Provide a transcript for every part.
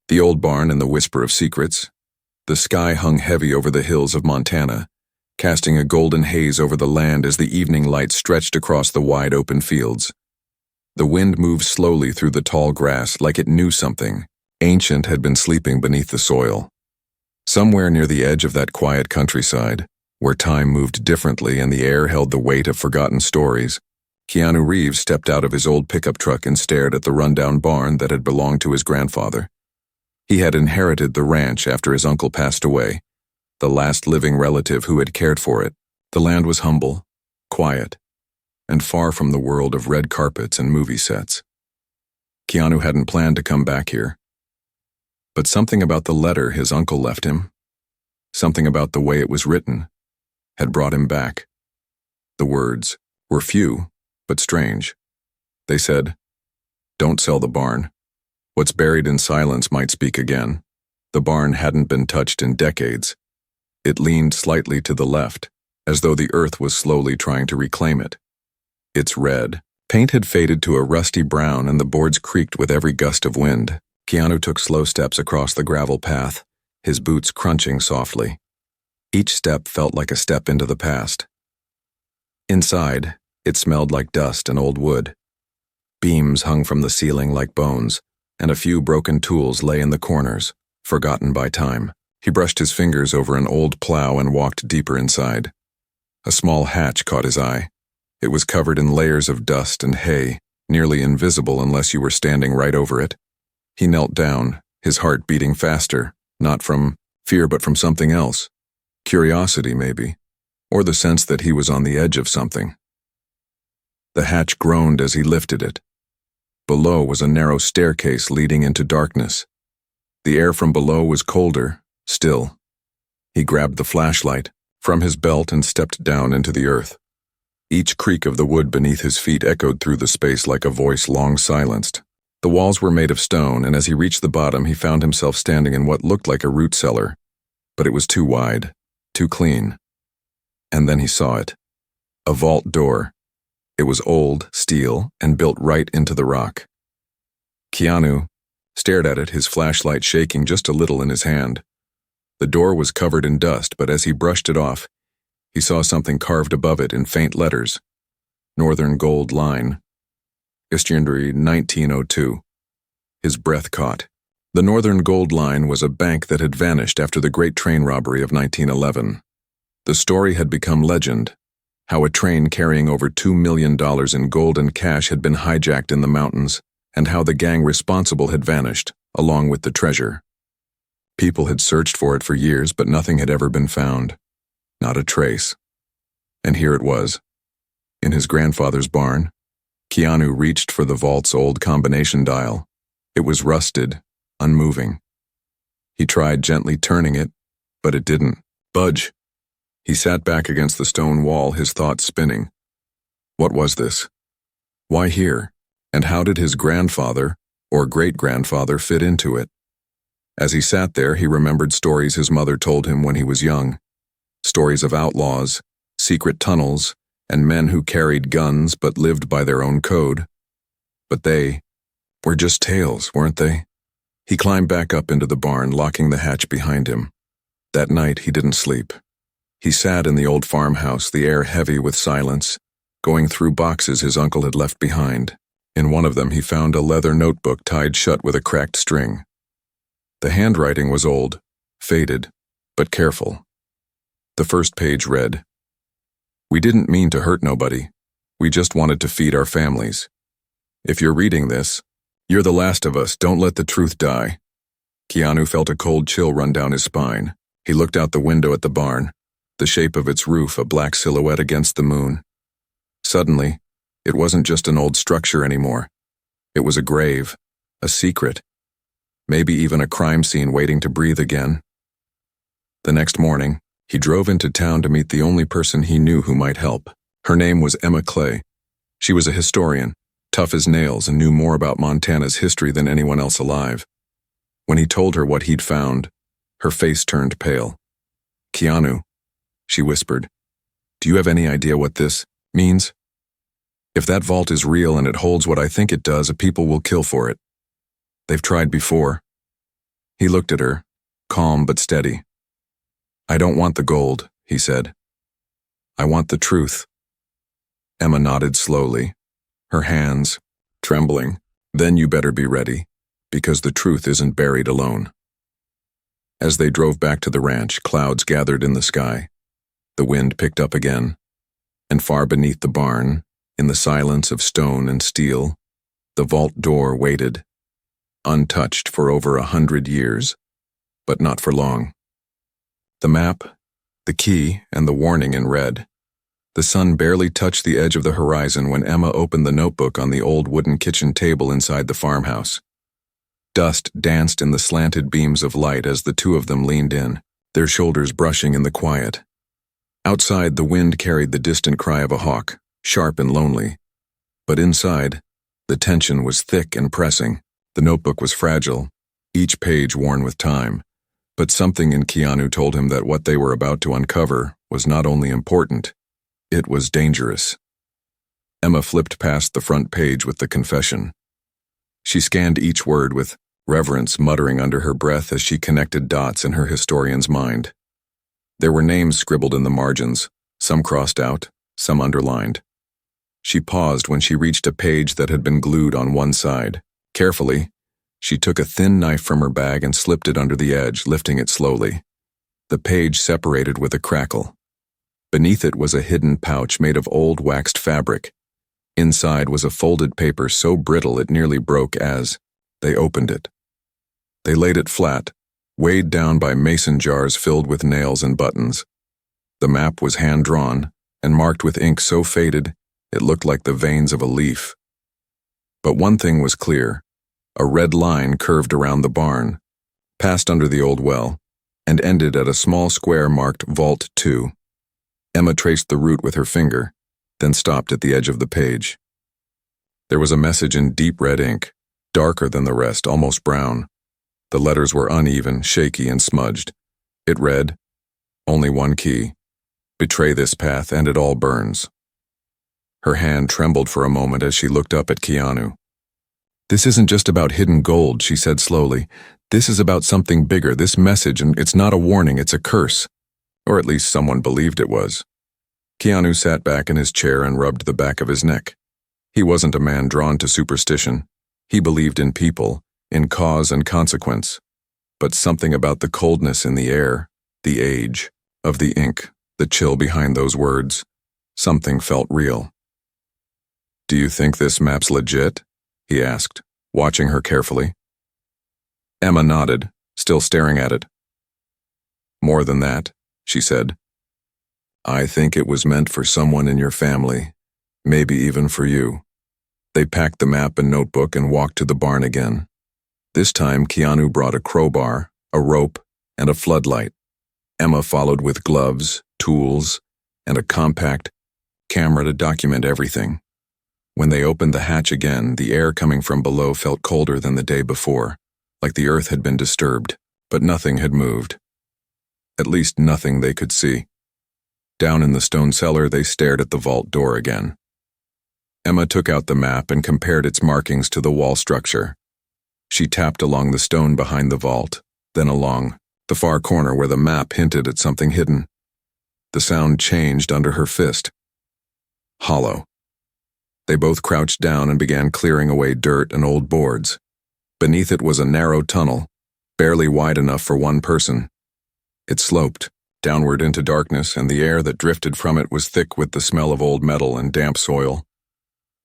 The old barn and the whisper of secrets. The sky hung heavy over the hills of Montana, casting a golden haze over the land as the evening light stretched across the wide open fields. The wind moved slowly through the tall grass like it knew something. Ancient had been sleeping beneath the soil. Somewhere near the edge of that quiet countryside, where time moved differently and the air held the weight of forgotten stories, Keanu Reeves stepped out of his old pickup truck and stared at the rundown barn that had belonged to his grandfather. He had inherited the ranch after his uncle passed away, the last living relative who had cared for it. The land was humble, quiet, and far from the world of red carpets and movie sets. Keanu hadn't planned to come back here. But something about the letter his uncle left him, something about the way it was written, had brought him back. The words were few, but strange. They said, "Don't sell the barn. What's buried in silence might speak again." The barn hadn't been touched in decades. It leaned slightly to the left, as though the earth was slowly trying to reclaim it. Its red paint had faded to a rusty brown and the boards creaked with every gust of wind. Keanu took slow steps across the gravel path, his boots crunching softly. Each step felt like a step into the past. Inside, it smelled like dust and old wood. Beams hung from the ceiling like bones, and a few broken tools lay in the corners, forgotten by time. He brushed his fingers over an old plow and walked deeper inside. A small hatch caught his eye. It was covered in layers of dust and hay, nearly invisible unless you were standing right over it. He knelt down, his heart beating faster, not from fear but from something else. Curiosity, maybe, or the sense that he was on the edge of something. The hatch groaned as he lifted it. Below was a narrow staircase leading into darkness. The air from below was colder, still. He grabbed the flashlight from his belt and stepped down into the earth. Each creak of the wood beneath his feet echoed through the space like a voice long silenced. The walls were made of stone, and as he reached the bottom, he found himself standing in what looked like a root cellar. But it was too wide, too clean. And then he saw it. A vault door. It was old, steel, and built right into the rock. Keanu stared at it, his flashlight shaking just a little in his hand. The door was covered in dust, but as he brushed it off, he saw something carved above it in faint letters. Northern Gold Line. January 1902. His breath caught. The Northern Gold Line was a bank that had vanished after the Great Train Robbery of 1911. The story had become legend, how a train carrying over $2 million in gold and cash had been hijacked in the mountains, and how the gang responsible had vanished, along with the treasure. People had searched for it for years, but nothing had ever been found. Not a trace. And here it was. In his grandfather's barn, Keanu reached for the vault's old combination dial. It was rusted, unmoving. He tried gently turning it, but it didn't budge. He sat back against the stone wall, his thoughts spinning. What was this? Why here? And how did his grandfather, or great-grandfather, fit into it? As he sat there, he remembered stories his mother told him when he was young. Stories of outlaws, secret tunnels, and men who carried guns but lived by their own code. But they were just tales, weren't they? He climbed back up into the barn, locking the hatch behind him. That night, he didn't sleep. He sat in the old farmhouse, the air heavy with silence, going through boxes his uncle had left behind. In one of them, he found a leather notebook tied shut with a cracked string. The handwriting was old, faded, but careful. The first page read, "We didn't mean to hurt nobody. We just wanted to feed our families. If you're reading this, you're the last of us. Don't let the truth die." Keanu felt a cold chill run down his spine. He looked out the window at the barn, the shape of its roof a black silhouette against the moon. Suddenly, it wasn't just an old structure anymore. It was a grave, a secret, maybe even a crime scene waiting to breathe again. The next morning, he drove into town to meet the only person he knew who might help. Her name was Emma Clay. She was a historian, tough as nails, and knew more about Montana's history than anyone else alive. When he told her what he'd found, her face turned pale. "Keanu," she whispered, "do you have any idea what this means? If that vault is real and it holds what I think it does, people will kill for it. They've tried before." He looked at her, calm but steady. "I don't want the gold," he said. "I want the truth." Emma nodded slowly, her hands trembling. "Then you better be ready, because the truth isn't buried alone." As they drove back to the ranch, clouds gathered in the sky. The wind picked up again, and far beneath the barn, in the silence of stone and steel, the vault door waited, untouched for over 100 years, but not for long. The map, the key, and the warning in red. The sun barely touched the edge of the horizon when Emma opened the notebook on the old wooden kitchen table inside the farmhouse. Dust danced in the slanted beams of light as the two of them leaned in, their shoulders brushing in the quiet. Outside, the wind carried the distant cry of a hawk, sharp and lonely. But inside, the tension was thick and pressing. The notebook was fragile, each page worn with time. But something in Keanu told him that what they were about to uncover was not only important, it was dangerous. Emma flipped past the front page with the confession. She scanned each word with reverence, muttering under her breath as she connected dots in her historian's mind. There were names scribbled in the margins, some crossed out, some underlined. She paused when she reached a page that had been glued on one side. Carefully, she took a thin knife from her bag and slipped it under the edge, lifting it slowly. The page separated with a crackle. Beneath it was a hidden pouch made of old waxed fabric. Inside was a folded paper so brittle it nearly broke as they opened it. They laid it flat, weighed down by mason jars filled with nails and buttons. The map was hand-drawn and marked with ink so faded it looked like the veins of a leaf. But one thing was clear. A red line curved around the barn, passed under the old well, and ended at a small square marked Vault 2. Emma traced the route with her finger, then stopped at the edge of the page. There was a message in deep red ink, darker than the rest, almost brown. The letters were uneven, shaky, and smudged. It read, "Only one key. Betray this path and it all burns." Her hand trembled for a moment as she looked up at Keanu. "This isn't just about hidden gold," she said slowly. "This is about something bigger, this message, and it's not a warning, it's a curse." Or at least someone believed it was. Keanu sat back in his chair and rubbed the back of his neck. He wasn't a man drawn to superstition. He believed in people, in cause and consequence. But something about the coldness in the air, the age, of the ink, the chill behind those words, something felt real. "Do you think this map's legit?" he asked, watching her carefully. Emma nodded, still staring at it. "More than that," she said. "I think it was meant for someone in your family, maybe even for you." They packed the map and notebook and walked to the barn again. This time, Keanu brought a crowbar, a rope, and a floodlight. Emma followed with gloves, tools, and a compact camera to document everything. When they opened the hatch again, the air coming from below felt colder than the day before, like the earth had been disturbed, but nothing had moved. At least nothing they could see. Down in the stone cellar, they stared at the vault door again. Emma took out the map and compared its markings to the wall structure. She tapped along the stone behind the vault, then along the far corner where the map hinted at something hidden. The sound changed under her fist. Hollow. They both crouched down and began clearing away dirt and old boards. Beneath it was a narrow tunnel, barely wide enough for one person. It sloped downward into darkness, and the air that drifted from it was thick with the smell of old metal and damp soil.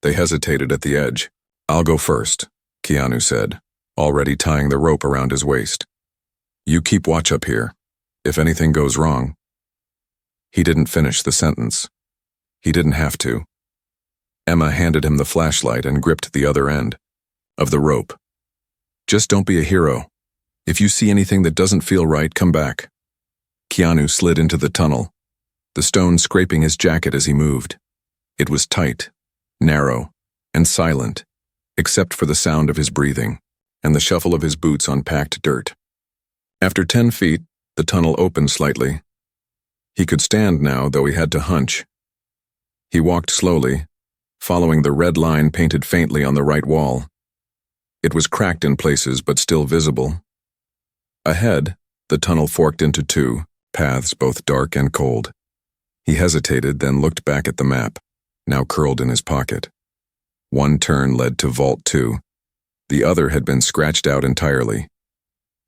They hesitated at the edge. "I'll go first," Keanu said, already tying the rope around his waist. "You keep watch up here. If anything goes wrong." He didn't finish the sentence. He didn't have to. Emma handed him the flashlight and gripped the other end of the rope. "Just don't be a hero. If you see anything that doesn't feel right, come back." Keanu slid into the tunnel, the stone scraping his jacket as he moved. It was tight, narrow, and silent, except for the sound of his breathing and the shuffle of his boots on packed dirt. After 10 feet, the tunnel opened slightly. He could stand now, though he had to hunch. He walked slowly, following the red line painted faintly on the right wall. It was cracked in places but still visible. Ahead, the tunnel forked into two, paths both dark and cold. He hesitated, then looked back at the map, now curled in his pocket. One turn led to Vault 2. The other had been scratched out entirely.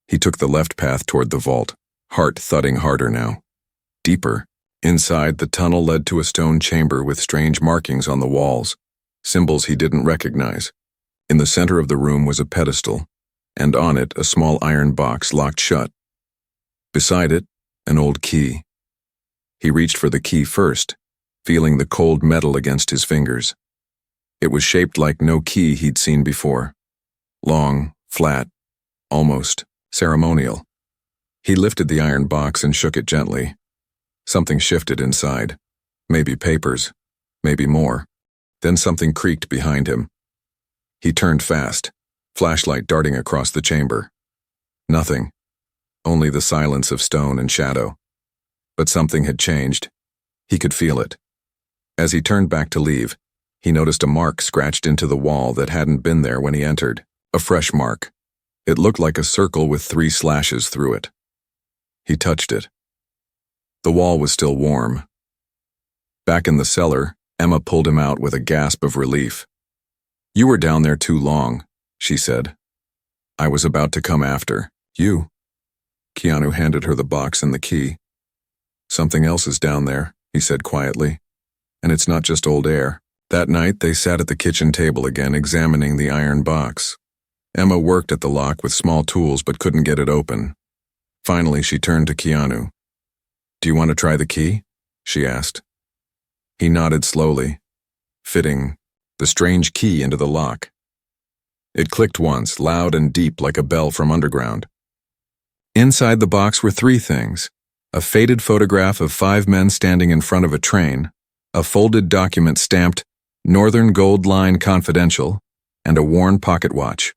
He took the left path toward the vault, heart thudding harder now. Deeper. Inside, the tunnel led to a stone chamber with strange markings on the walls, symbols he didn't recognize. In the center of the room was a pedestal, and on it a small iron box locked shut. Beside it, an old key. He reached for the key first, feeling the cold metal against his fingers. It was shaped like no key he'd seen before. Long, flat, almost ceremonial. He lifted the iron box and shook it gently. Something shifted inside. Maybe papers, maybe more. Then something creaked behind him. He turned fast, flashlight darting across the chamber. Nothing. Only the silence of stone and shadow. But something had changed. He could feel it. As he turned back to leave, he noticed a mark scratched into the wall that hadn't been there when he entered. A fresh mark. It looked like a circle with 3 slashes through it. He touched it. The wall was still warm. Back in the cellar, Emma pulled him out with a gasp of relief. "You were down there too long," she said. "I was about to come after you." Keanu handed her the box and the key. "Something else is down there," he said quietly. "And it's not just old air." That night, they sat at the kitchen table again, examining the iron box. Emma worked at the lock with small tools but couldn't get it open. Finally, she turned to Keanu. "Do you want to try the key?" she asked. He nodded slowly, fitting the strange key into the lock. It clicked once, loud and deep like a bell from underground. Inside the box were 3 things: a faded photograph of 5 men standing in front of a train, a folded document stamped Northern Gold Line Confidential, and a worn pocket watch.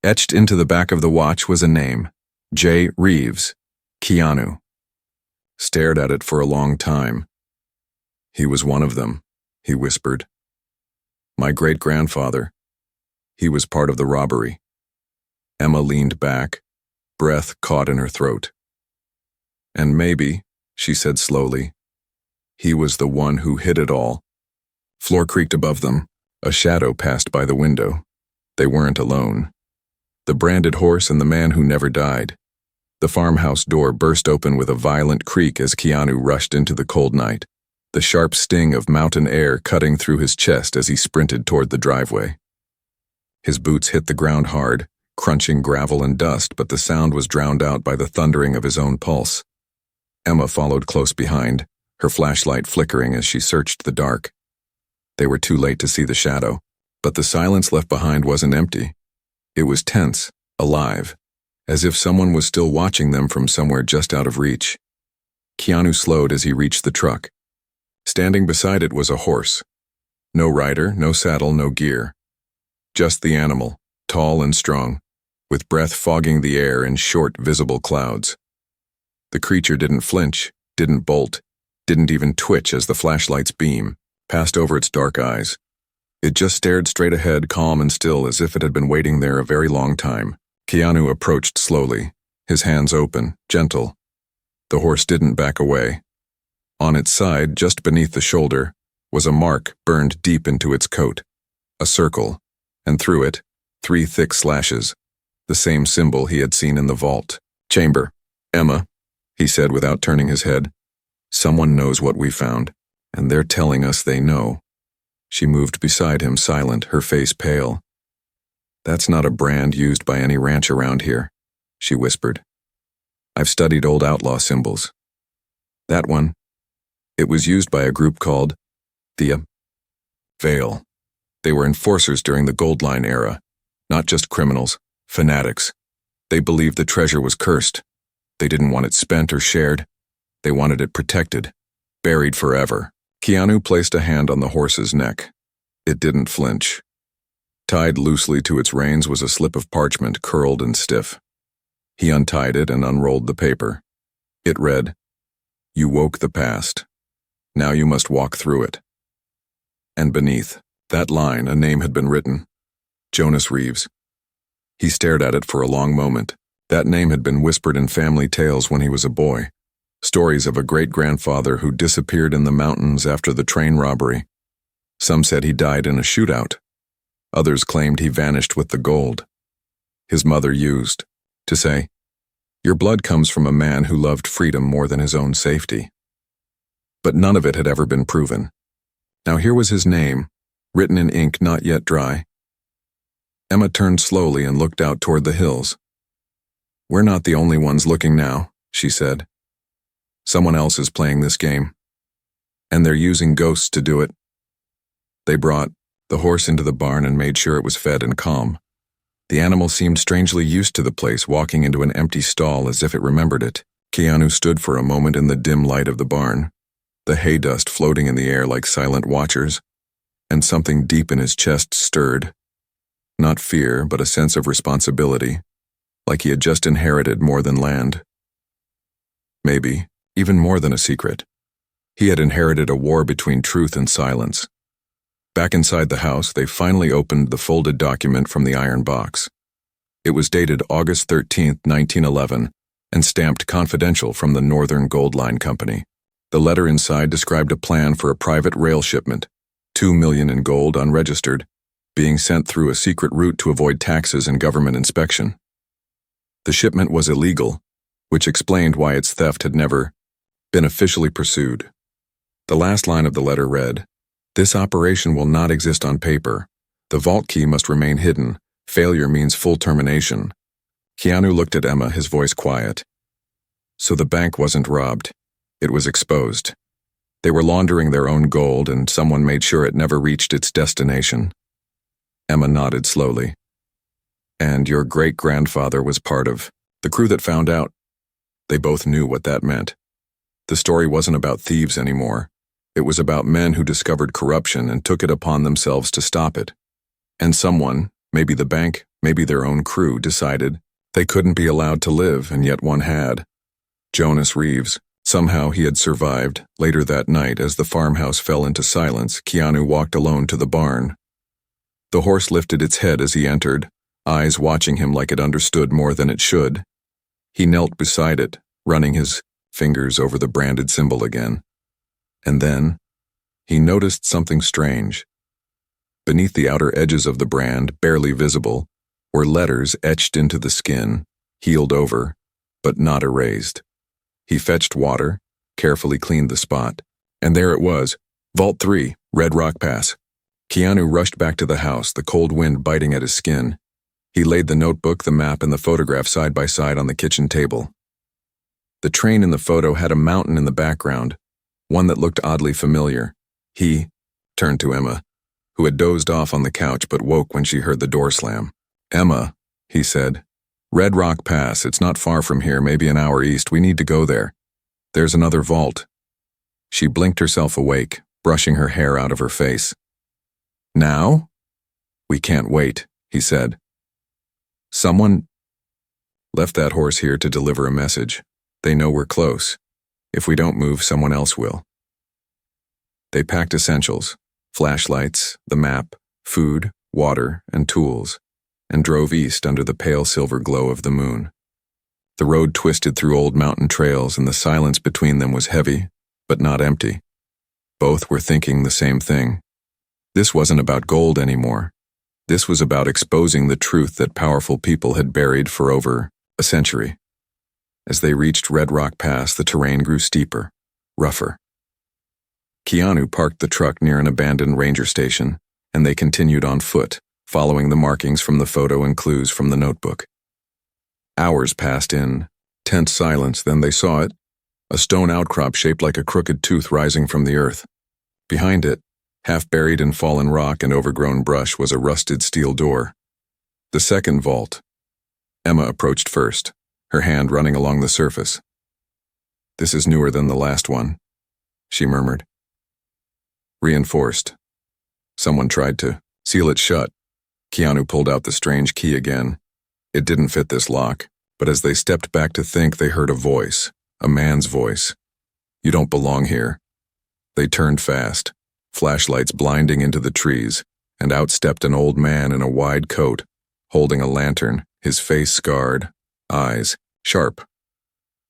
Etched into the back of the watch was a name, J. Reeves, Keanu. Stared at it for a long time. "He was one of them," he whispered. "My great-grandfather. He was part of the robbery." Emma leaned back, breath caught in her throat. "And maybe," she said slowly, "he was the one who hid it all." Floor creaked above them. A shadow passed by the window. They weren't alone. The branded horse and the man who never died. The farmhouse door burst open with a violent creak as Keanu rushed into the cold night, the sharp sting of mountain air cutting through his chest as he sprinted toward the driveway. His boots hit the ground hard, crunching gravel and dust, but the sound was drowned out by the thundering of his own pulse. Emma followed close behind, her flashlight flickering as she searched the dark. They were too late to see the shadow, but the silence left behind wasn't empty. It was tense, alive, as if someone was still watching them from somewhere just out of reach. Keanu slowed as he reached the truck. Standing beside it was a horse. No rider, no saddle, no gear. Just the animal, tall and strong, with breath fogging the air in short, visible clouds. The creature didn't flinch, didn't bolt, didn't even twitch as the flashlight's beam passed over its dark eyes. It just stared straight ahead, calm and still, as if it had been waiting there a very long time. Keanu approached slowly, his hands open, gentle. The horse didn't back away. On its side, just beneath the shoulder, was a mark burned deep into its coat. A circle, and through it, 3 thick slashes, the same symbol he had seen in the vault. "Chamber. Emma," he said without turning his head. "Someone knows what we found, and they're telling us they know." She moved beside him, silent, her face pale. "That's not a brand used by any ranch around here," she whispered. "I've studied old outlaw symbols. That one, it was used by a group called the Veil. They were enforcers during the Gold Line era, not just criminals, fanatics. They believed the treasure was cursed. They didn't want it spent or shared. They wanted it protected, buried forever." Keanu placed a hand on the horse's neck. It didn't flinch. Tied loosely to its reins was a slip of parchment, curled and stiff. He untied it and unrolled the paper. It read, "You woke the past. Now you must walk through it." And beneath that line, a name had been written. Jonas Reeves. He stared at it for a long moment, That name had been whispered in family tales when he was a boy. Stories of a great-grandfather who disappeared in the mountains after the train robbery. Some said he died in a shootout. Others claimed he vanished with the gold. His mother used to say, "Your blood comes from a man who loved freedom more than his own safety." But none of it had ever been proven. Now here was his name, written in ink not yet dry. Emma turned slowly and looked out toward the hills. "We're not the only ones looking now," she said. "Someone else is playing this game. And they're using ghosts to do it." They brought the horse into the barn and made sure it was fed and calm. The animal seemed strangely used to the place, walking into an empty stall as if it remembered it. Keanu stood for a moment in the dim light of the barn, the hay dust floating in the air like silent watchers, and something deep in his chest stirred. Not fear, but a sense of responsibility, like he had just inherited more than land. Maybe, even more than a secret. He had inherited a war between truth and silence. Back inside the house, they finally opened the folded document from the iron box. It was dated August 13th, 1911, and stamped confidential from the Northern Gold Line Company. The letter inside described a plan for a private rail shipment, $2 million in gold unregistered, being sent through a secret route to avoid taxes and government inspection. The shipment was illegal, which explained why its theft had never been officially pursued. The last line of the letter read, "This operation will not exist on paper. The vault key must remain hidden. Failure means full termination." Keanu looked at Emma, his voice quiet. So the bank wasn't robbed. It was exposed. They were laundering their own gold, and someone made sure it never reached its destination. Emma nodded slowly. "And your great-grandfather was part of the crew that found out." They both knew what that meant. The story wasn't about thieves anymore. It was about men who discovered corruption and took it upon themselves to stop it. And someone, maybe the bank, maybe their own crew, decided they couldn't be allowed to live, and yet one had. Jonas Reeves. Somehow he had survived. Later that night, as the farmhouse fell into silence, Keanu walked alone to the barn. The horse lifted its head as he entered, eyes watching him like it understood more than it should. He knelt beside it, running his fingers over the branded symbol again. And then, he noticed something strange. Beneath the outer edges of the brand, barely visible, were letters etched into the skin, healed over, but not erased. He fetched water, carefully cleaned the spot, and there it was, Vault 3, Red Rock Pass. Keanu rushed back to the house, the cold wind biting at his skin. He laid the notebook, the map, and the photograph side by side on the kitchen table. The train in the photo had a mountain in the background, one that looked oddly familiar. He turned to Emma, who had dozed off on the couch but woke when she heard the door slam. "Emma," he said, "Red Rock Pass, it's not far from here, maybe an hour east. We need to go there. There's another vault." She blinked herself awake, brushing her hair out of her face. "Now?" "We can't wait," he said. "Someone left that horse here to deliver a message. They know we're close. If we don't move, someone else will." They packed essentials, flashlights, the map, food, water, and tools, and drove east under the pale silver glow of the moon. The road twisted through old mountain trails, and the silence between them was heavy, but not empty. Both were thinking the same thing. This wasn't about gold anymore. This was about exposing the truth that powerful people had buried for over a century. As they reached Red Rock Pass, the terrain grew steeper, rougher. Keanu parked the truck near an abandoned ranger station, and they continued on foot, following the markings from the photo and clues from the notebook. Hours passed in tense silence, then they saw it, a stone outcrop shaped like a crooked tooth rising from the earth. Behind it, half buried in fallen rock and overgrown brush, was a rusted steel door. The second vault. Emma approached first, her hand running along the surface. "This is newer than the last one," she murmured. "Reinforced. Someone tried to seal it shut." Keanu pulled out the strange key again. It didn't fit this lock, but as they stepped back to think, they heard a voice, a man's voice. "You don't belong here." They turned fast, flashlights blinding into the trees, and out stepped an old man in a wide coat, holding a lantern, his face scarred, eyes sharp.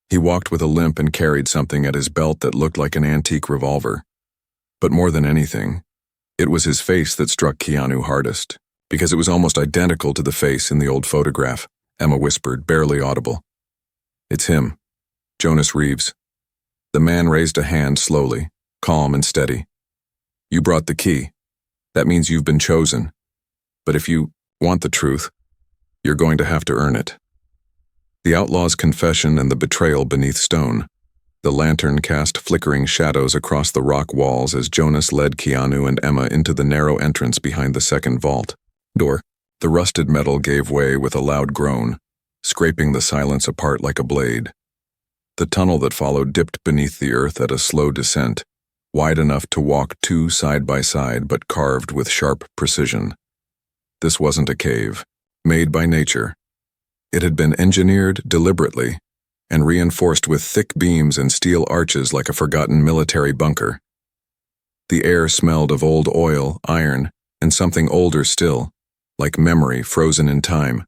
He walked with a limp and carried something at his belt that looked like an antique revolver. But more than anything, it was his face that struck Keanu hardest, because it was almost identical to the face in the old photograph, Emma whispered, barely audible. It's him, Jonas Reeves. The man raised a hand slowly, calm and steady. You brought the key. That means you've been chosen. But if you want the truth, you're going to have to earn it. The outlaw's confession and the betrayal beneath stone. The lantern cast flickering shadows across the rock walls as Jonas led Keanu and Emma into the narrow entrance behind the second vault door. The rusted metal gave way with a loud groan, scraping the silence apart like a blade. The tunnel that followed dipped beneath the earth at a slow descent, wide enough to walk two side by side but carved with sharp precision. This wasn't a cave, made by nature. It had been engineered deliberately and reinforced with thick beams and steel arches like a forgotten military bunker. The air smelled of old oil, iron, and something older still, like memory frozen in time.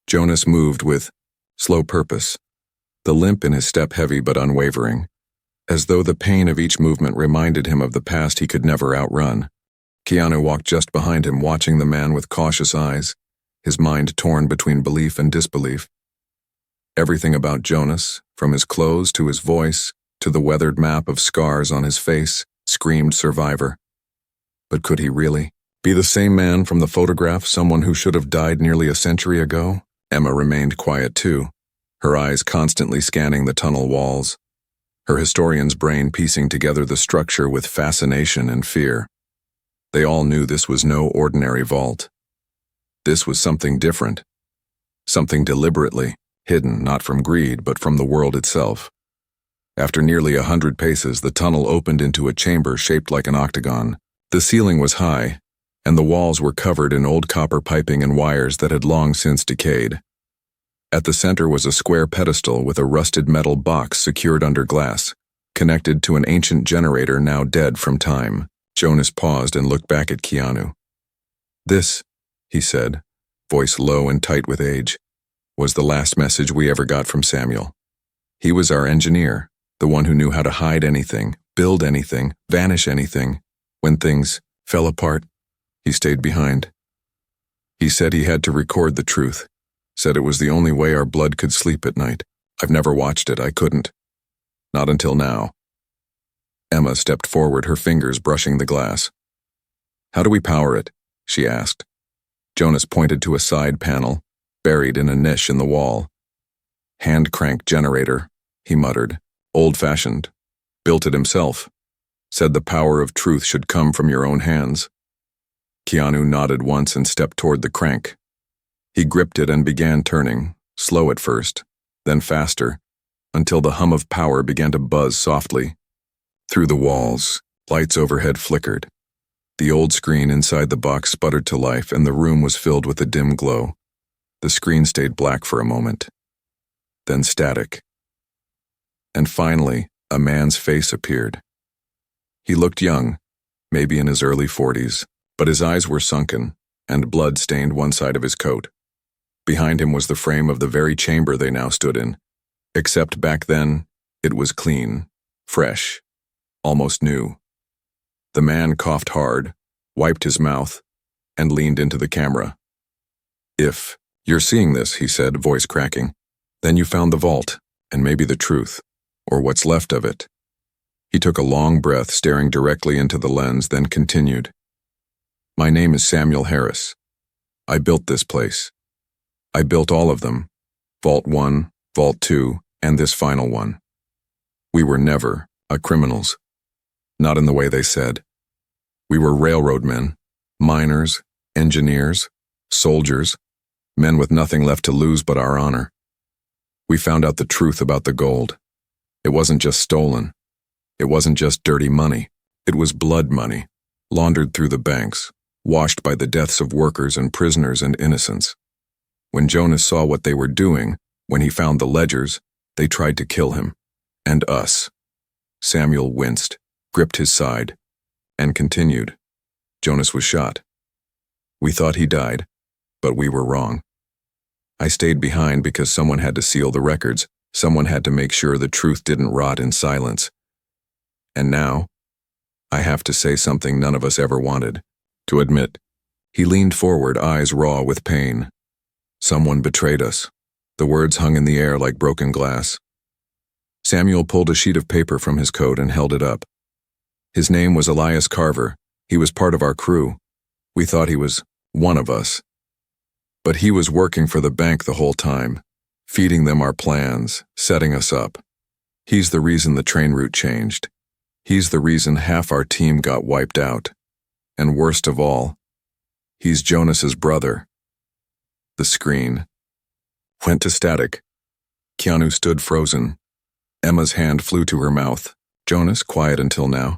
Jonas moved with slow purpose, the limp in his step heavy but unwavering, as though the pain of each movement reminded him of the past he could never outrun. Keanu walked just behind him, watching the man with cautious eyes, his mind torn between belief and disbelief. Everything about Jonas, from his clothes to his voice, to the weathered map of scars on his face, screamed survivor. But could he really be the same man from the photograph, someone who should have died nearly a century ago? Emma remained quiet too, her eyes constantly scanning the tunnel walls, her historian's brain piecing together the structure with fascination and fear. They all knew this was no ordinary vault. This was something different, something deliberately hidden, not from greed, but from the world itself. After nearly 100 paces, the tunnel opened into a chamber shaped like an octagon. The ceiling was high, and the walls were covered in old copper piping and wires that had long since decayed. At the center was a square pedestal with a rusted metal box secured under glass, connected to an ancient generator now dead from time. Jonas paused and looked back at Keanu. This, he said, voice low and tight with age, was the last message we ever got from Samuel. He was our engineer, the one who knew how to hide anything, build anything, vanish anything. When things fell apart, he stayed behind. He said he had to record the truth, said it was the only way our blood could sleep at night. I've never watched it, I couldn't. Not until now. Emma stepped forward, her fingers brushing the glass. How do we power it? She asked. Jonas pointed to a side panel, buried in a niche in the wall. Hand-crank generator, he muttered. Old-fashioned. Built it himself. Said the power of truth should come from your own hands. Keanu nodded once and stepped toward the crank. He gripped it and began turning, slow at first, then faster, until the hum of power began to buzz softly. Through the walls, lights overhead flickered. The old screen inside the box sputtered to life, and the room was filled with a dim glow. The screen stayed black for a moment, then static. And finally, a man's face appeared. He looked young, maybe in his early 40s, but his eyes were sunken, and blood stained one side of his coat. Behind him was the frame of the very chamber they now stood in, except back then, it was clean, fresh, almost new. The man coughed hard, wiped his mouth, and leaned into the camera. If you're seeing this, he said, voice cracking, then you found the vault, and maybe the truth, or what's left of it. He took a long breath, staring directly into the lens, then continued. My name is Samuel Harris. I built this place. I built all of them, Vault 1, Vault 2, and this final one. We were never criminals. Not in the way they said. We were railroad men, miners, engineers, soldiers, men with nothing left to lose but our honor. We found out the truth about the gold. It wasn't just stolen. It wasn't just dirty money. It was blood money, laundered through the banks, washed by the deaths of workers and prisoners and innocents. When Jonas saw what they were doing, when he found the ledgers, they tried to kill him. And us. Samuel winced, gripped his side, and continued. Jonas was shot. We thought he died, but we were wrong. I stayed behind because someone had to seal the records. Someone had to make sure the truth didn't rot in silence. And now, I have to say something none of us ever wanted to admit. He leaned forward, eyes raw with pain. Someone betrayed us. The words hung in the air like broken glass. Samuel pulled a sheet of paper from his coat and held it up. His name was Elias Carver. He was part of our crew. We thought he was one of us. But he was working for the bank the whole time, feeding them our plans, setting us up. He's the reason the train route changed. He's the reason half our team got wiped out. And worst of all, he's Jonas's brother. The screen went to static. Keanu stood frozen. Emma's hand flew to her mouth. Jonas, quiet until now,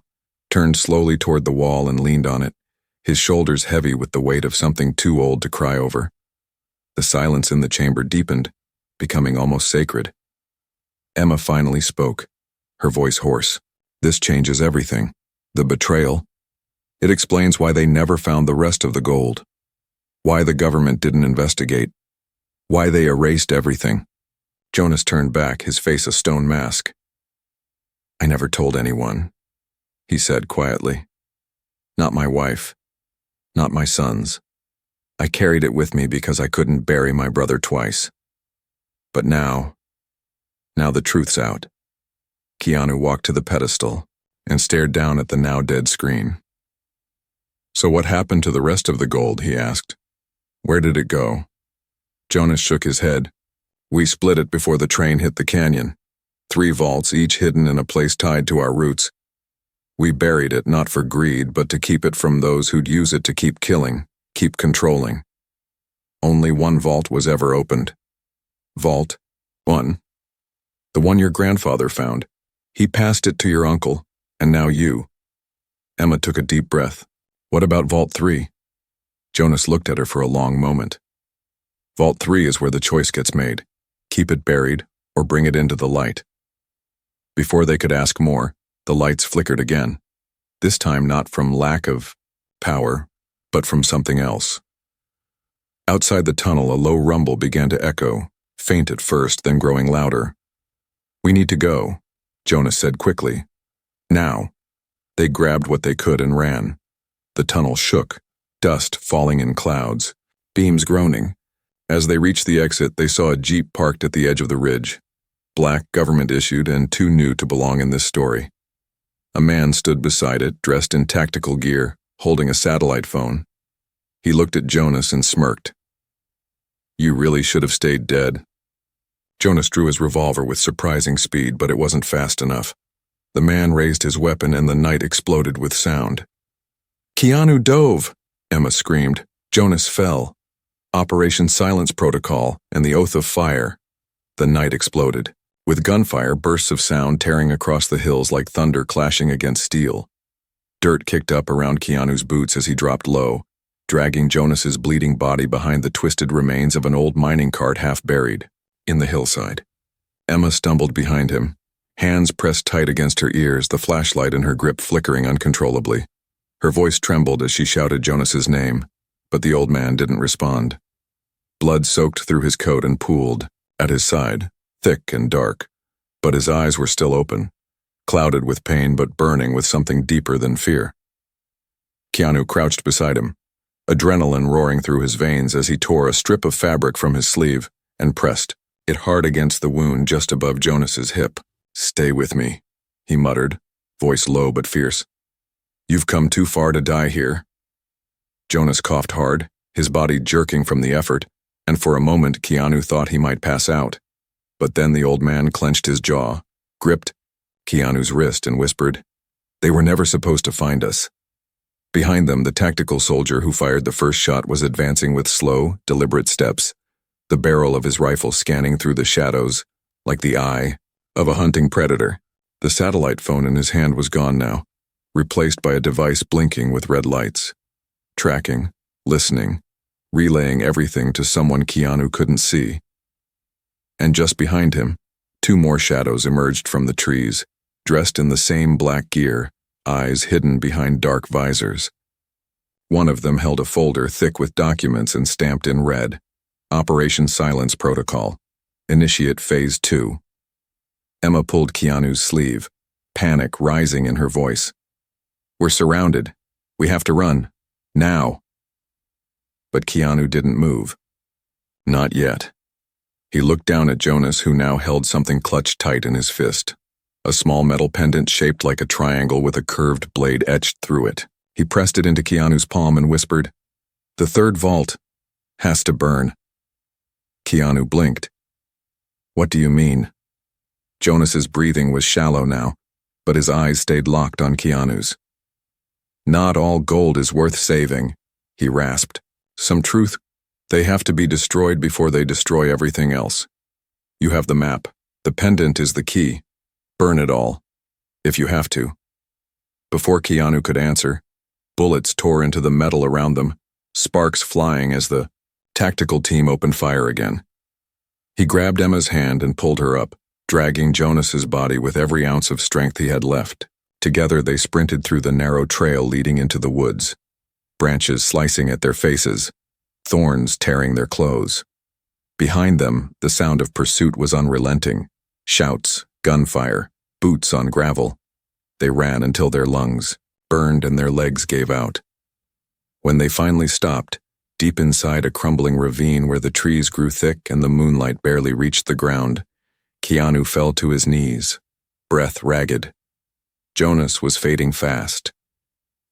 turned slowly toward the wall and leaned on it, his shoulders heavy with the weight of something too old to cry over. The silence in the chamber deepened, becoming almost sacred. Emma finally spoke, her voice hoarse. This changes everything. The betrayal. It explains why they never found the rest of the gold. Why the government didn't investigate. Why they erased everything. Jonas turned back, his face a stone mask. I never told anyone, he said quietly. Not my wife. Not my sons. I carried it with me because I couldn't bury my brother twice. But now the truth's out. Keanu walked to the pedestal and stared down at the now dead screen. So what happened to the rest of the gold, he asked. Where did it go? Jonas shook his head. We split it before the train hit the canyon. 3 vaults, each hidden in a place tied to our roots. We buried it not for greed, but to keep it from those who'd use it to keep killing, keep controlling. Only 1 vault was ever opened. Vault 1. The one your grandfather found. He passed it to your uncle, and now you. Emma took a deep breath. What about Vault 3? Jonas looked at her for a long moment. Vault 3 is where the choice gets made. Keep it buried, or bring it into the light. Before they could ask more, the lights flickered again. This time not from lack of power, but from something else. Outside the tunnel, a low rumble began to echo, faint at first, then growing louder. We need to go, Jonas said quickly. Now. They grabbed what they could and ran. The tunnel shook, dust falling in clouds, beams groaning. As they reached the exit, they saw a jeep parked at the edge of the ridge. Black, government-issued, and too new to belong in this story. A man stood beside it, dressed in tactical gear, holding a satellite phone. He looked at Jonas and smirked. You really should have stayed dead. Jonas drew his revolver with surprising speed, but it wasn't fast enough. The man raised his weapon and the night exploded with sound. Keanu dove, Emma screamed. Jonas fell. Operation Silence Protocol and the Oath of Fire. The night exploded, with gunfire, bursts of sound tearing across the hills like thunder clashing against steel. Dirt kicked up around Keanu's boots as he dropped low, dragging Jonas's bleeding body behind the twisted remains of an old mining cart half buried in the hillside. Emma stumbled behind him, hands pressed tight against her ears, the flashlight in her grip flickering uncontrollably. Her voice trembled as she shouted Jonas's name, but the old man didn't respond. Blood soaked through his coat and pooled at his side, thick and dark, but his eyes were still open, clouded with pain but burning with something deeper than fear. Keanu crouched beside him, adrenaline roaring through his veins as he tore a strip of fabric from his sleeve and pressed it hard against the wound just above Jonas's hip. Stay with me, he muttered, voice low but fierce. You've come too far to die here. Jonas coughed hard, his body jerking from the effort, and for a moment Keanu thought he might pass out. But then the old man clenched his jaw, gripped Keanu's wrist and whispered, They were never supposed to find us. Behind them, the tactical soldier who fired the first shot was advancing with slow, deliberate steps, the barrel of his rifle scanning through the shadows, like the eye of a hunting predator. The satellite phone in his hand was gone now, replaced by a device blinking with red lights. Tracking, listening, relaying everything to someone Keanu couldn't see. And just behind him, 2 more shadows emerged from the trees, dressed in the same black gear, eyes hidden behind dark visors. One of them held a folder thick with documents and stamped in red. Operation Silence Protocol. Initiate Phase 2. Emma pulled Keanu's sleeve, panic rising in her voice. We're surrounded. We have to run. Now. But Keanu didn't move. Not yet. He looked down at Jonas, who now held something clutched tight in his fist. A small metal pendant shaped like a triangle with a curved blade etched through it. He pressed it into Keanu's palm and whispered, "The third vault has to burn." Keanu blinked. "What do you mean?" Jonas's breathing was shallow now, but his eyes stayed locked on Keanu's. "Not all gold is worth saving," he rasped. "Some truth. They have to be destroyed before they destroy everything else. You have the map. The pendant is the key. Burn it all, if you have to." Before Keanu could answer, bullets tore into the metal around them, sparks flying as the tactical team opened fire again. He grabbed Emma's hand and pulled her up, dragging Jonas's body with every ounce of strength he had left. Together they sprinted through the narrow trail leading into the woods, branches slicing at their faces, thorns tearing their clothes. Behind them, the sound of pursuit was unrelenting. Shouts, gunfire, boots on gravel. They ran until their lungs burned and their legs gave out. When they finally stopped, deep inside a crumbling ravine where the trees grew thick and the moonlight barely reached the ground, Keanu fell to his knees, breath ragged. Jonas was fading fast.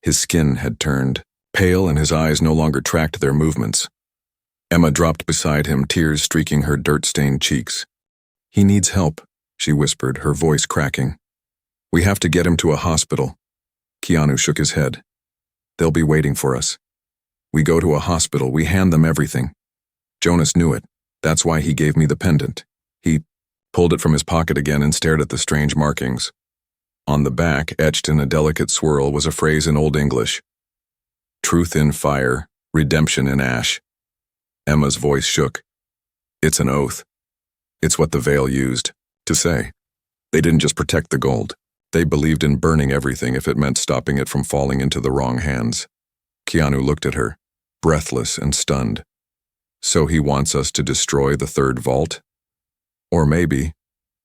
His skin had turned pale and his eyes no longer tracked their movements. Emma dropped beside him, tears streaking her dirt-stained cheeks. "He needs help," she whispered, her voice cracking. "We have to get him to a hospital." Keanu shook his head. "They'll be waiting for us. We go to a hospital, we hand them everything." Jonas knew it. That's why he gave me the pendant. He pulled it from his pocket again and stared at the strange markings. On the back, etched in a delicate swirl, was a phrase in Old English. "Truth in fire, redemption in ash." Emma's voice shook. "It's an oath. It's what the Veil used to say. They didn't just protect the gold. They believed in burning everything if it meant stopping it from falling into the wrong hands." Keanu looked at her, breathless and stunned. "So he wants us to destroy the third vault? Or maybe,"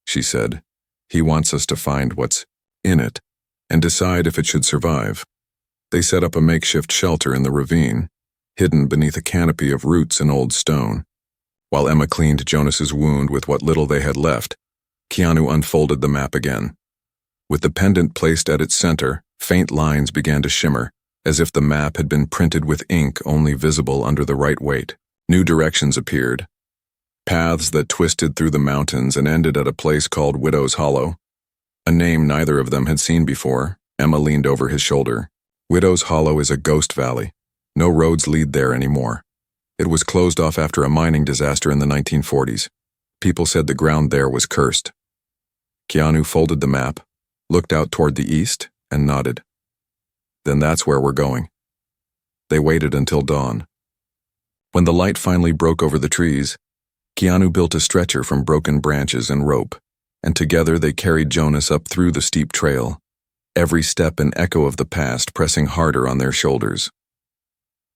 she said, "he wants us to find what's in it and decide if it should survive." They set up a makeshift shelter in the ravine, hidden beneath a canopy of roots and old stone. While Emma cleaned Jonas's wound with what little they had left, Keanu unfolded the map again. With the pendant placed at its center, faint lines began to shimmer, as if the map had been printed with ink only visible under the right weight. New directions appeared. Paths that twisted through the mountains and ended at a place called Widow's Hollow. A name neither of them had seen before. Emma leaned over his shoulder. Widow's Hollow is a ghost valley. No roads lead there anymore. It was closed off after a mining disaster in the 1940s. People said the ground there was cursed. Keanu folded the map, looked out toward the east, and nodded. "Then that's where we're going." They waited until dawn. When the light finally broke over the trees, Keanu built a stretcher from broken branches and rope, and together they carried Jonas up through the steep trail, every step an echo of the past pressing harder on their shoulders.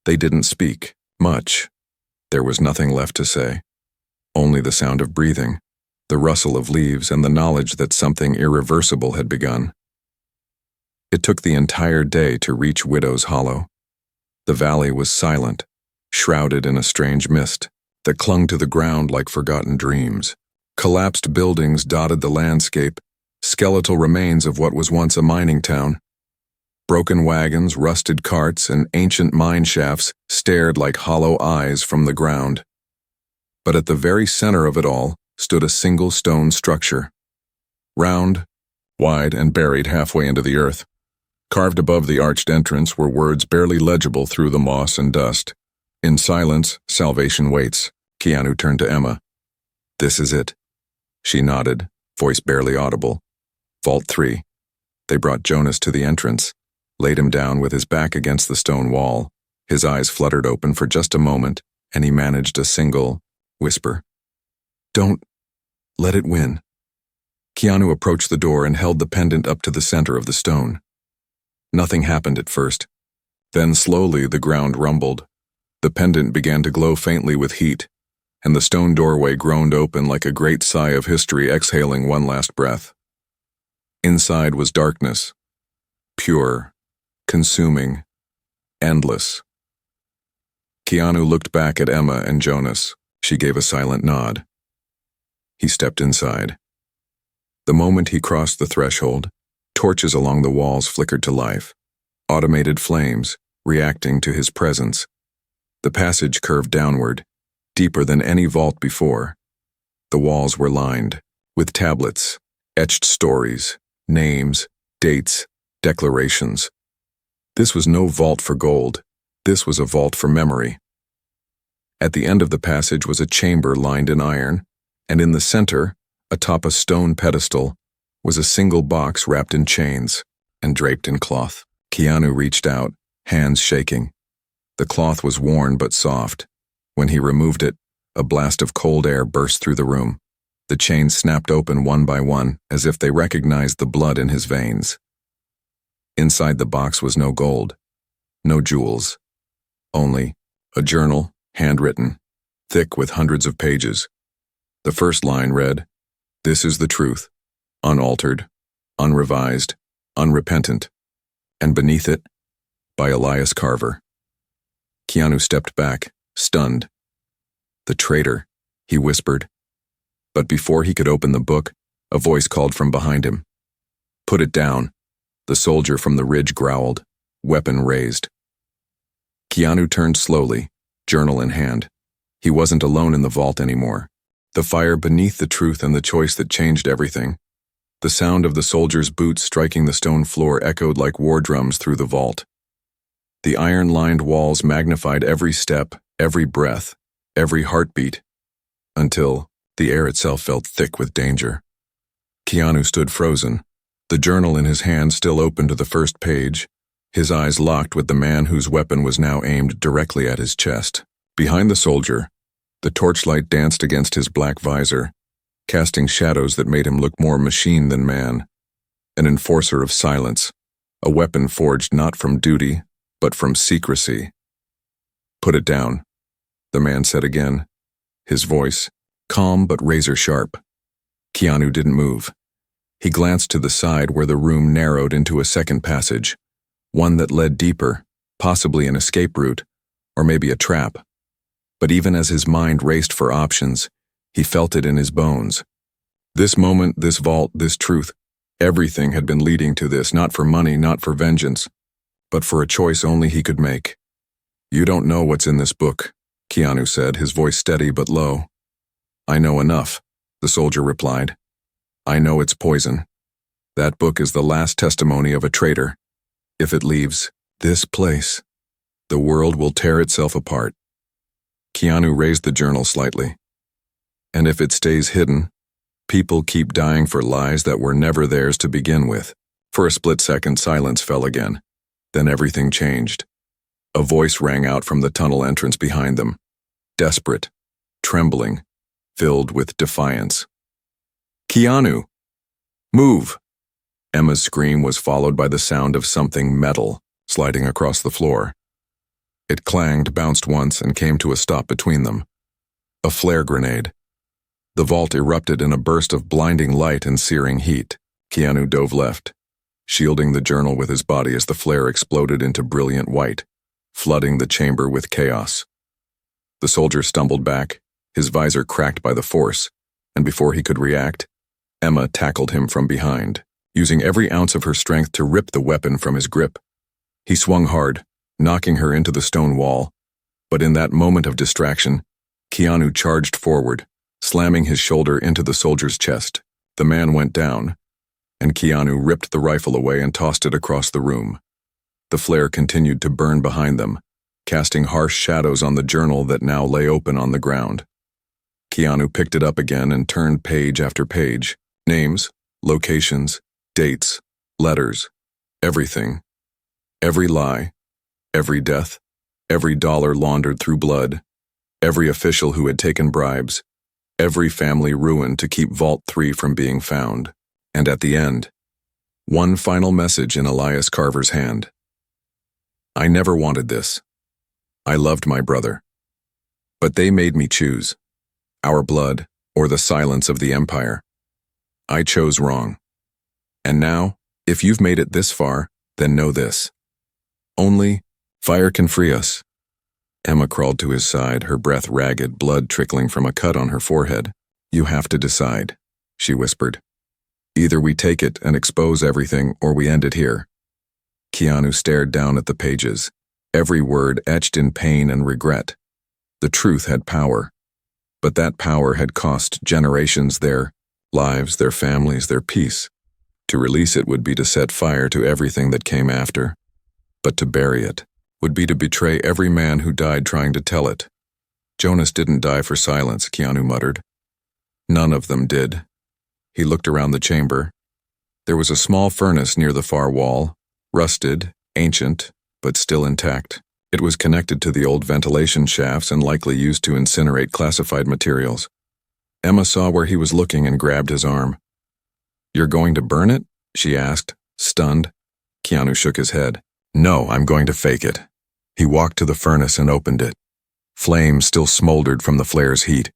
They didn't speak much. There was nothing left to say. Only the sound of breathing, the rustle of leaves, and the knowledge that something irreversible had begun. It took the entire day to reach Widow's Hollow. The valley was silent, shrouded in a strange mist that clung to the ground like forgotten dreams. Collapsed buildings dotted the landscape, skeletal remains of what was once a mining town. Broken wagons, rusted carts, and ancient mine shafts stared like hollow eyes from the ground. But at the very center of it all stood a single stone structure. Round, wide, and buried halfway into the earth. Carved above the arched entrance were words barely legible through the moss and dust. In silence, salvation waits. Keanu turned to Emma. "This is it." She nodded, voice barely audible. "Vault 3. They brought Jonas to the entrance, laid him down with his back against the stone wall. His eyes fluttered open for just a moment, and he managed a single whisper. "Don't let it win." Keanu approached the door and held the pendant up to the center of the stone. Nothing happened at first. Then slowly the ground rumbled. The pendant began to glow faintly with heat. and the stone doorway groaned open like a great sigh of history exhaling one last breath. Inside was darkness, pure, consuming, endless. Keanu looked back at Emma and Jonas. She gave a silent nod. He stepped inside. The moment he crossed the threshold, torches along the walls flickered to life, automated flames reacting to his presence. The passage curved downward, deeper than any vault before. The walls were lined with tablets, etched stories, names, dates, declarations. This was no vault for gold. This was a vault for memory. At the end of the passage was a chamber lined in iron, and in the center, atop a stone pedestal, was a single box wrapped in chains and draped in cloth. Keanu reached out, hands shaking. The cloth was worn but soft. When he removed it, a blast of cold air burst through the room. The chains snapped open one by one, as if they recognized the blood in his veins. Inside the box was no gold, no jewels, only a journal, handwritten, thick with hundreds of pages. The first line read, "This is the truth, unaltered, unrevised, unrepentant," and beneath it, by Elias Carver. Keanu stepped back, stunned. "The traitor," he whispered. But before he could open the book, a voice called from behind him. "Put it down," the soldier from the ridge growled, weapon raised. Keanu turned slowly, journal in hand. He wasn't alone in the vault anymore. The fire beneath the truth and the choice that changed everything. The sound of the soldier's boots striking the stone floor echoed like war drums through the vault. The iron-lined walls magnified every step, every breath, every heartbeat, until the air itself felt thick with danger. Keanu stood frozen, the journal in his hand still open to the first page, his eyes locked with the man whose weapon was now aimed directly at his chest. Behind the soldier, the torchlight danced against his black visor, casting shadows that made him look more machine than man. An enforcer of silence, a weapon forged not from duty, but from secrecy. "Put it down," the man said again, his voice calm but razor-sharp. Keanu didn't move. He glanced to the side where the room narrowed into a second passage, one that led deeper, possibly an escape route, or maybe a trap. But even as his mind raced for options, he felt it in his bones. This moment, this vault, this truth, everything had been leading to this, not for money, not for vengeance, but for a choice only he could make. "You don't know what's in this book," Keanu said, his voice steady but low. "I know enough," the soldier replied. "I know it's poison. That book is the last testimony of a traitor. If it leaves this place, the world will tear itself apart." Keanu raised the journal slightly. "And if it stays hidden, people keep dying for lies that were never theirs to begin with." For a split second, silence fell again. Then everything changed. A voice rang out from the tunnel entrance behind them, desperate, trembling, filled with defiance. "Keanu! Move!" Emma's scream was followed by the sound of something metal sliding across the floor. It clanged, bounced once, and came to a stop between them. A flare grenade. The vault erupted in a burst of blinding light and searing heat. Keanu dove left, shielding the journal with his body as the flare exploded into brilliant white, flooding the chamber with chaos. The soldier stumbled back, his visor cracked by the force, and before he could react, Emma tackled him from behind, using every ounce of her strength to rip the weapon from his grip. He swung hard, knocking her into the stone wall, but in that moment of distraction, Keanu charged forward, slamming his shoulder into the soldier's chest. The man went down, and Keanu ripped the rifle away and tossed it across the room. The flare continued to burn behind them, casting harsh shadows on the journal that now lay open on the ground. Keanu picked it up again and turned page after page. Names, locations, dates, letters, everything. Every lie, every death, every dollar laundered through blood, every official who had taken bribes, every family ruined to keep Vault 3 from being found. And at the end, one final message in Elias Carver's hand. "I never wanted this. I loved my brother. But they made me choose. our blood, or the silence of the Empire. I chose wrong. And now, if you've made it this far, then know this. Only fire can free us. Emma crawled to his side, her breath ragged, blood trickling from a cut on her forehead. You have to decide, she whispered. Either we take it and expose everything, or we end it here. Keanu stared down at the pages, every word etched in pain and regret. The truth had power, but that power had cost generations their lives, their families, their peace. To release it would be to set fire to everything that came after, but to bury it would be to betray every man who died trying to tell it. Jonas didn't die for silence, Keanu muttered. None of them did. He looked around the chamber. There was a small furnace near the far wall, rusted, ancient, but still intact. It was connected to the old ventilation shafts and likely used to incinerate classified materials. Emma saw where he was looking and grabbed his arm. You're going to burn it? She asked, stunned. Keanu shook his head. No, I'm going to fake it. He walked to the furnace and opened it. Flames still smoldered from the flare's heat.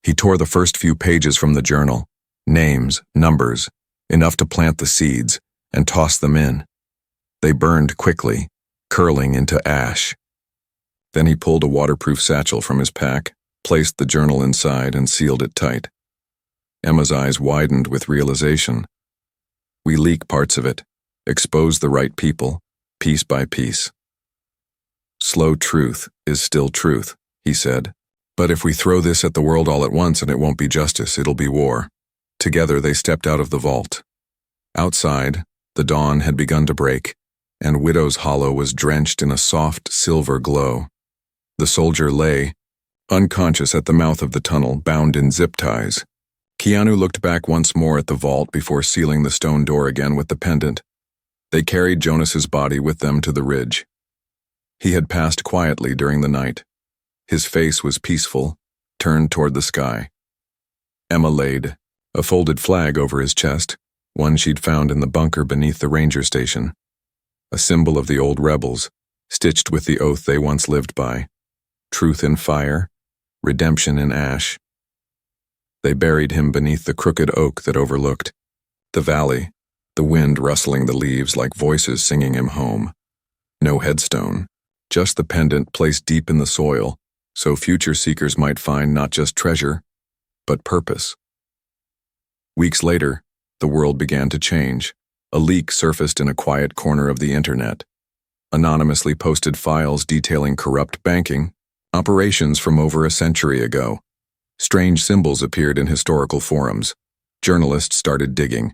He tore the first few pages from the journal. Names, numbers, enough to plant the seeds, and toss them in. They burned quickly, curling into ash. Then he pulled a waterproof satchel from his pack, placed the journal inside, and sealed it tight. Emma's eyes widened with realization. We leak parts of it, expose the right people, piece by piece. Slow truth is still truth, he said. But if we throw this at the world all at once, and it won't be justice, it'll be war. Together they stepped out of the vault. Outside, the dawn had begun to break, and Widow's Hollow was drenched in a soft silver glow. The soldier lay, unconscious at the mouth of the tunnel, bound in zip ties. Keanu looked back once more at the vault before sealing the stone door again with the pendant. They carried Jonas's body with them to the ridge. He had passed quietly during the night. His face was peaceful, turned toward the sky. Emma laid a folded flag over his chest, one she'd found in the bunker beneath the ranger station. A symbol of the old rebels, stitched with the oath they once lived by. Truth in fire, redemption in ash. They buried him beneath the crooked oak that overlooked the valley, the wind rustling the leaves like voices singing him home. No headstone, just the pendant placed deep in the soil, so future seekers might find not just treasure, but purpose. Weeks later, the world began to change. A leak surfaced in a quiet corner of the internet. Anonymously posted files detailing corrupt banking, operations from over a century ago. Strange symbols appeared in historical forums. Journalists started digging.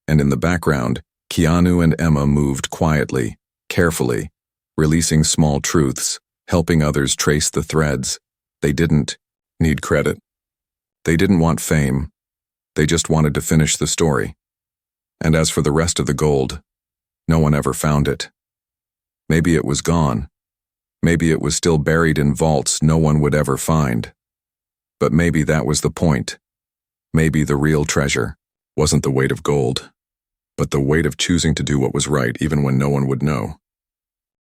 And in the background, Keanu and Emma moved quietly, carefully, releasing small truths, helping others trace the threads. They didn't need credit. They didn't want fame. They just wanted to finish the story. And as for the rest of the gold, no one ever found it. Maybe it was gone. Maybe it was still buried in vaults no one would ever find. But maybe that was the point. Maybe the real treasure wasn't the weight of gold, but the weight of choosing to do what was right even when no one would know.